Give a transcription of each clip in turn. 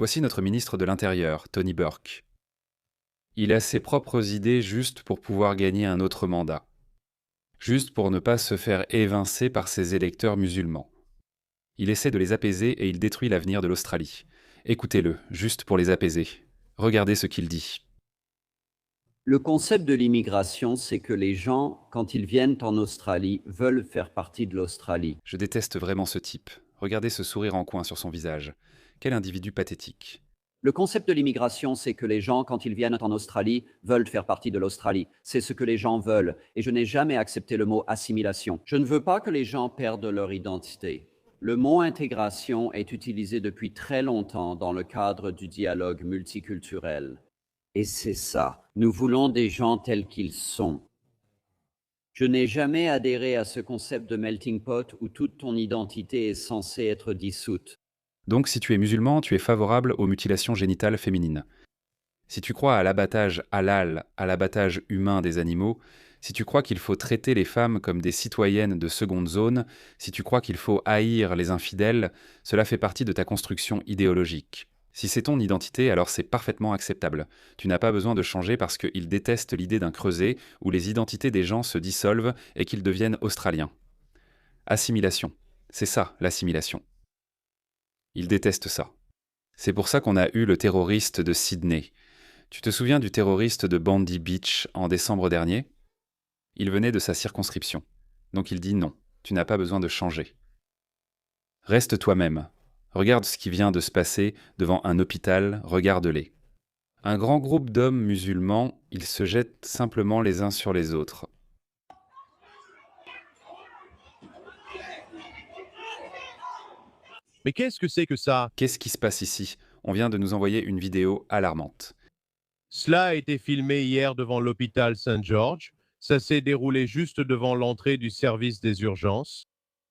Voici notre ministre de l'Intérieur, Tony Burke. Il a ses propres idées juste pour pouvoir gagner un autre mandat. Juste pour ne pas se faire évincer par ses électeurs musulmans. Il essaie de les apaiser et il détruit l'avenir de l'Australie. Écoutez-le, juste pour les apaiser. Regardez ce qu'il dit. Le concept de l'immigration, c'est que les gens, quand ils viennent en Australie, veulent faire partie de l'Australie. Je déteste vraiment ce type. Regardez ce sourire en coin sur son visage. Quel individu pathétique. Le concept de l'immigration, c'est que les gens, quand ils viennent en Australie, veulent faire partie de l'Australie. C'est ce que les gens veulent. Et je n'ai jamais accepté le mot assimilation. Je ne veux pas que les gens perdent leur identité. Le mot intégration est utilisé depuis très longtemps dans le cadre du dialogue multiculturel. Et c'est ça. Nous voulons des gens tels qu'ils sont. Je n'ai jamais adhéré à ce concept de melting pot où toute ton identité est censée être dissoute. Donc si tu es musulman, tu es favorable aux mutilations génitales féminines. Si tu crois à l'abattage halal, à l'abattage humain des animaux, si tu crois qu'il faut traiter les femmes comme des citoyennes de seconde zone, si tu crois qu'il faut haïr les infidèles, cela fait partie de ta construction idéologique. Si c'est ton identité, alors c'est parfaitement acceptable. Tu n'as pas besoin de changer parce qu'ils détestent l'idée d'un creuset où les identités des gens se dissolvent et qu'ils deviennent australiens. Assimilation. C'est ça, l'assimilation. Ils détestent ça. C'est pour ça qu'on a eu le terroriste de Sydney. Tu te souviens du terroriste de Bondi Beach en décembre dernier ? Il venait de sa circonscription. Donc il dit non, tu n'as pas besoin de changer. Reste toi-même. Regarde ce qui vient de se passer devant un hôpital, regarde-les. Un grand groupe d'hommes musulmans, ils se jettent simplement les uns sur les autres. Mais qu'est-ce que c'est que ça? Qu'est-ce qui se passe ici ? On vient de nous envoyer une vidéo alarmante. Cela a été filmé hier devant l'hôpital St. George. Ça s'est déroulé juste devant l'entrée du service des urgences.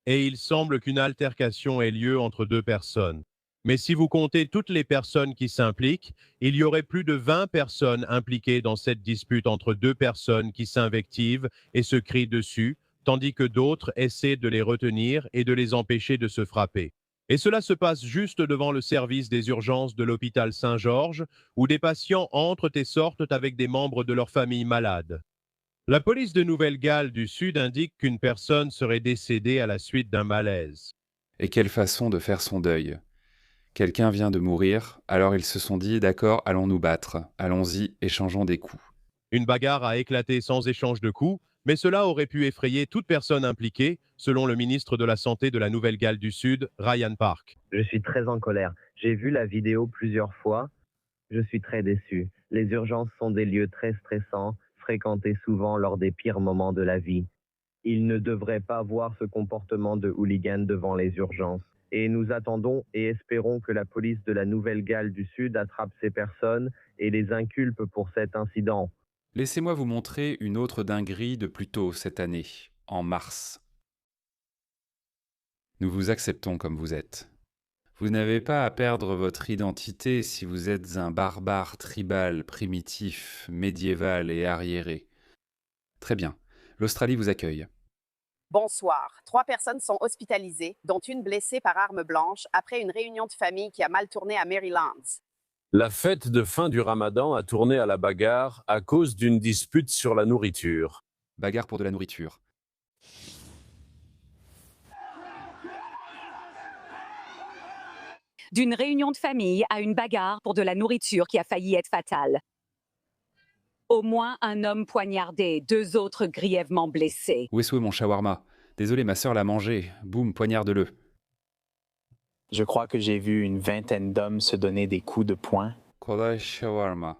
Et il semble qu'une altercation ait lieu entre deux personnes. Mais si vous comptez toutes les personnes qui s'impliquent, il y aurait plus de 20 personnes impliquées dans cette dispute entre deux personnes qui s'invectivent et se crient dessus, tandis que d'autres essaient de les retenir et de les empêcher de se frapper. Et cela se passe juste devant le service des urgences de l'hôpital Saint-Georges, où des patients entrent et sortent avec des membres de leur famille malades. La police de Nouvelle-Galles du Sud indique qu'une personne serait décédée à la suite d'un malaise. Et quelle façon de faire son deuil. Quelqu'un vient de mourir, alors ils se sont dit « D'accord, allons nous battre, allons-y, échangeons des coups ». Une bagarre a éclaté sans échange de coups, mais cela aurait pu effrayer toute personne impliquée, selon le ministre de la Santé de la Nouvelle-Galles du Sud, Ryan Park. Je suis très en colère. J'ai vu la vidéo plusieurs fois. Je suis très déçu. Les urgences sont des lieux très stressants, fréquentés souvent lors des pires moments de la vie. Ils ne devraient pas voir ce comportement de hooligan devant les urgences. Et nous attendons et espérons que la police de la Nouvelle-Galles du Sud attrape ces personnes et les inculpe pour cet incident. Laissez-moi vous montrer une autre dinguerie de plus tôt cette année, en mars. Nous vous acceptons comme vous êtes. Vous n'avez pas à perdre votre identité si vous êtes un barbare tribal, primitif, médiéval et arriéré. Très bien, l'Australie vous accueille. Bonsoir. 3 personnes sont hospitalisées, dont une blessée par arme blanche, après une réunion de famille qui a mal tourné à Maryland. La fête de fin du Ramadan a tourné à la bagarre à cause d'une dispute sur la nourriture. Bagarre pour de la nourriture. D'une réunion de famille à une bagarre pour de la nourriture qui a failli être fatale. Au moins un homme poignardé, 2 autres grièvement blessés. Où est mon shawarma ? Désolé, ma sœur l'a mangé. Boum, poignarde-le. Je crois que j'ai vu une vingtaine d'hommes se donner des coups de poing. Kodai shawarma.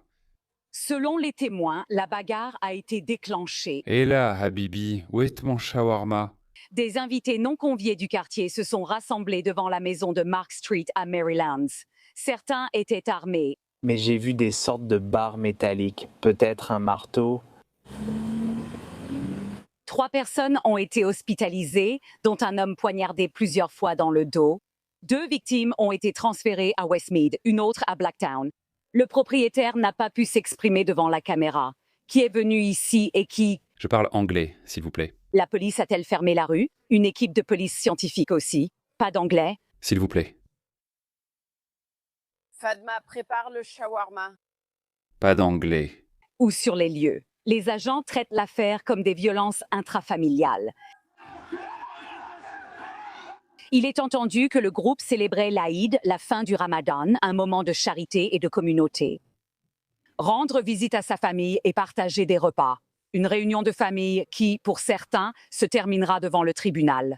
Selon les témoins, la bagarre a été déclenchée. Et là, Habibi, où est mon shawarma ? Des invités non conviés du quartier se sont rassemblés devant la maison de Mark Street à Maryland. Certains étaient armés. Mais j'ai vu des sortes de barres métalliques, peut-être un marteau. 3 personnes ont été hospitalisées, dont un homme poignardé plusieurs fois dans le dos. 2 victimes ont été transférées à Westmead, une autre à Blacktown. Le propriétaire n'a pas pu s'exprimer devant la caméra. Qui est venu ici et qui... Je parle anglais, s'il vous plaît. La police a-t-elle fermé la rue? Une équipe de police scientifique aussi. Pas d'anglais? S'il vous plaît. Fadma, prépare le shawarma. Pas d'anglais. Ou sur les lieux. Les agents traitent l'affaire comme des violences intrafamiliales. Il est entendu que le groupe célébrait l'Aïd, la fin du Ramadan, un moment de charité et de communauté. Rendre visite à sa famille et partager des repas. Une réunion de famille qui, pour certains, se terminera devant le tribunal.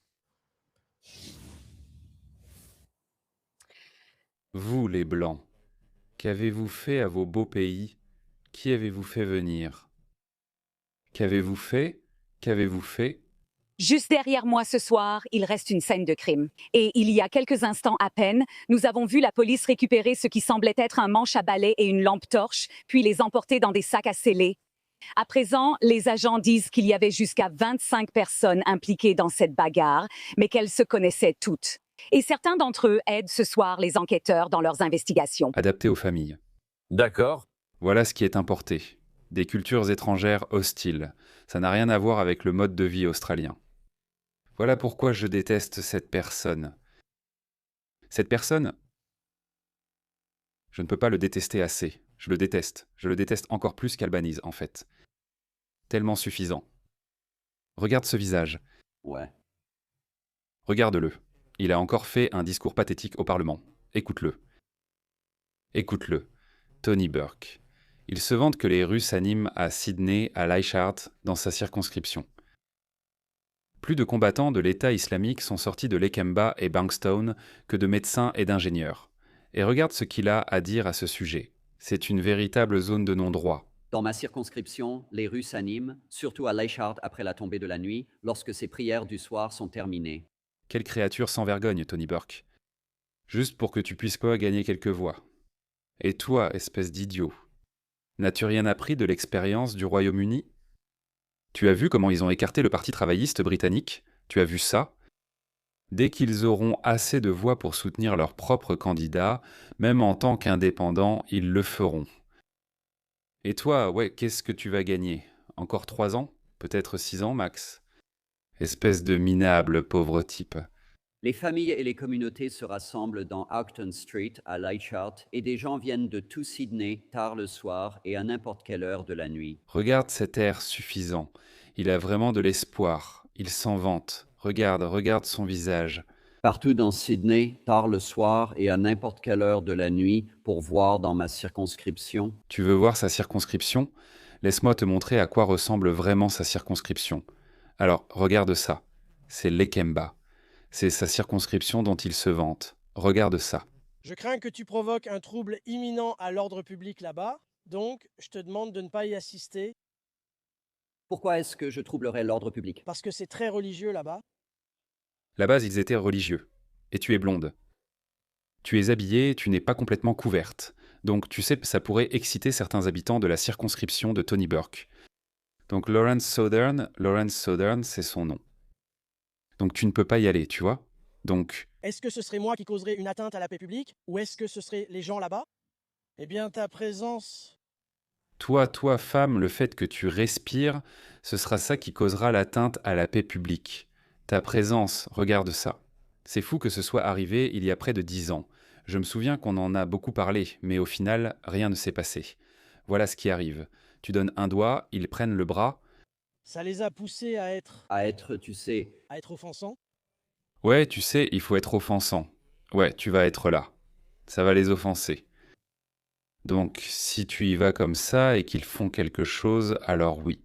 Vous, les Blancs, qu'avez-vous fait à vos beaux pays? Qui avez-vous fait venir? Qu'avez-vous fait? Qu'avez-vous fait? Juste derrière moi ce soir, il reste une scène de crime. Et il y a quelques instants à peine, nous avons vu la police récupérer ce qui semblait être un manche à balai et une lampe torche, puis les emporter dans des sacs à scellés. À présent, les agents disent qu'il y avait jusqu'à 25 personnes impliquées dans cette bagarre, mais qu'elles se connaissaient toutes. Et certains d'entre eux aident ce soir les enquêteurs dans leurs investigations. Adapté aux familles. D'accord. Voilà ce qui est importé. Des cultures étrangères hostiles. Ça n'a rien à voir avec le mode de vie australien. Voilà pourquoi je déteste cette personne. Cette personne, je ne peux pas le détester assez. Je le déteste. Je le déteste encore plus qu'Albanese, en fait. Tellement suffisant. Regarde ce visage. Ouais. Regarde-le. Il a encore fait un discours pathétique au Parlement. Écoute-le. Écoute-le. Tony Burke. Il se vante que les rues s'animent à Sydney, à Leichhardt, dans sa circonscription. Plus de combattants de l'État islamique sont sortis de Lakemba et Bankstown que de médecins et d'ingénieurs. Et regarde ce qu'il a à dire à ce sujet. C'est une véritable zone de non-droit. Dans ma circonscription, les rues s'animent, surtout à Leichhardt après la tombée de la nuit, lorsque ces prières du soir sont terminées. Quelle créature sans vergogne, Tony Burke. Juste pour que tu puisses quoi gagner quelques voix. Et toi, espèce d'idiot, n'as-tu rien appris de l'expérience du Royaume-Uni? Tu as vu comment ils ont écarté le Parti travailliste britannique? Tu as vu ça? Dès qu'ils auront assez de voix pour soutenir leur propre candidat, même en tant qu'indépendants, ils le feront. Et toi, ouais, qu'est-ce que tu vas gagner? Encore 3 ans? Peut-être 6 ans, max? Espèce de minable, pauvre type. Les familles et les communautés se rassemblent dans Acton Street à Leichhardt et des gens viennent de tout Sydney tard le soir et à n'importe quelle heure de la nuit. Regarde cet air suffisant. Il a vraiment de l'espoir. Il s'en vante. Regarde son visage. Partout dans Sydney, tard le soir et à n'importe quelle heure de la nuit pour voir dans ma circonscription. Tu veux voir sa circonscription? Laisse-moi te montrer à quoi ressemble vraiment sa circonscription. Alors, regarde ça. C'est Lakemba. C'est sa circonscription dont il se vante. Regarde ça. Je crains que tu provoques un trouble imminent à l'ordre public là-bas, donc je te demande de ne pas y assister Pourquoi est-ce que je troublerais l'ordre public? parce que c'est très religieux là-bas. Là-bas, ils étaient religieux. Et tu es blonde. Tu es habillée, tu n'es pas complètement couverte. Donc tu sais, ça pourrait exciter certains habitants de la circonscription de Tony Burke. Donc Lawrence Southern, c'est son nom. Donc tu ne peux pas y aller, tu vois? Donc, Est-ce que ce serait moi qui causerais une atteinte à la paix publique ou est-ce que ce seraient les gens là-bas? Eh bien, ta présence... toi, femme, le fait que tu respires, ce sera ça qui causera l'atteinte à la paix publique. Ta présence, regarde ça. C'est fou que ce soit arrivé il y a près de 10 ans. Je me souviens qu'on en a beaucoup parlé, mais au final, rien ne s'est passé. Voilà ce qui arrive. Tu donnes un doigt, ils prennent le bras. Ça les a poussés à être Tu sais, offensants? Ouais, tu sais, il faut être offensant. Ouais, tu vas être là. Ça va les offenser. Donc, si tu y vas comme ça et qu'ils font quelque chose, alors oui.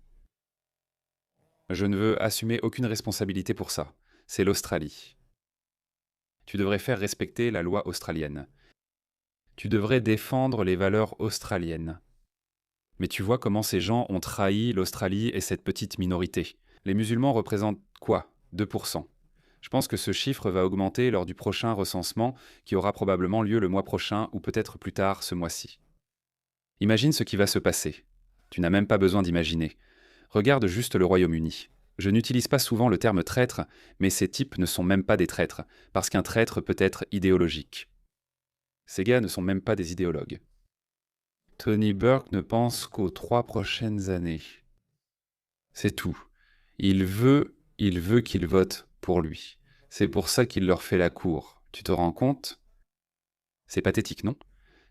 Je ne veux assumer aucune responsabilité pour ça. C'est l'Australie. Tu devrais faire respecter la loi australienne. Tu devrais défendre les valeurs australiennes. Mais tu vois comment ces gens ont trahi l'Australie et cette petite minorité. Les musulmans représentent quoi? 2%. Je pense que ce chiffre va augmenter lors du prochain recensement qui aura probablement lieu le mois prochain ou peut-être plus tard ce mois-ci. Imagine ce qui va se passer. Tu n'as même pas besoin d'imaginer. Regarde juste le Royaume-Uni. Je n'utilise pas souvent le terme traître, mais ces types ne sont même pas des traîtres, parce qu'un traître peut être idéologique. Ces gars ne sont même pas des idéologues. Tony Burke ne pense qu'aux 3 prochaines années. C'est tout. Il veut qu'ils votent pour lui. C'est pour ça qu'il leur fait la cour. Tu te rends compte? C'est pathétique, non?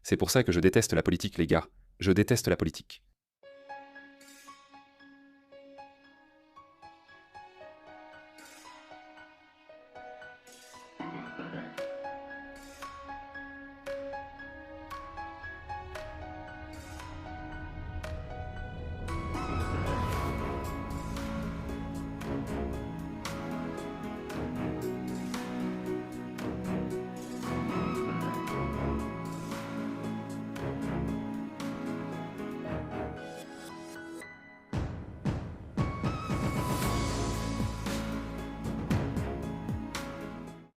C'est pour ça que je déteste la politique, les gars. Je déteste la politique.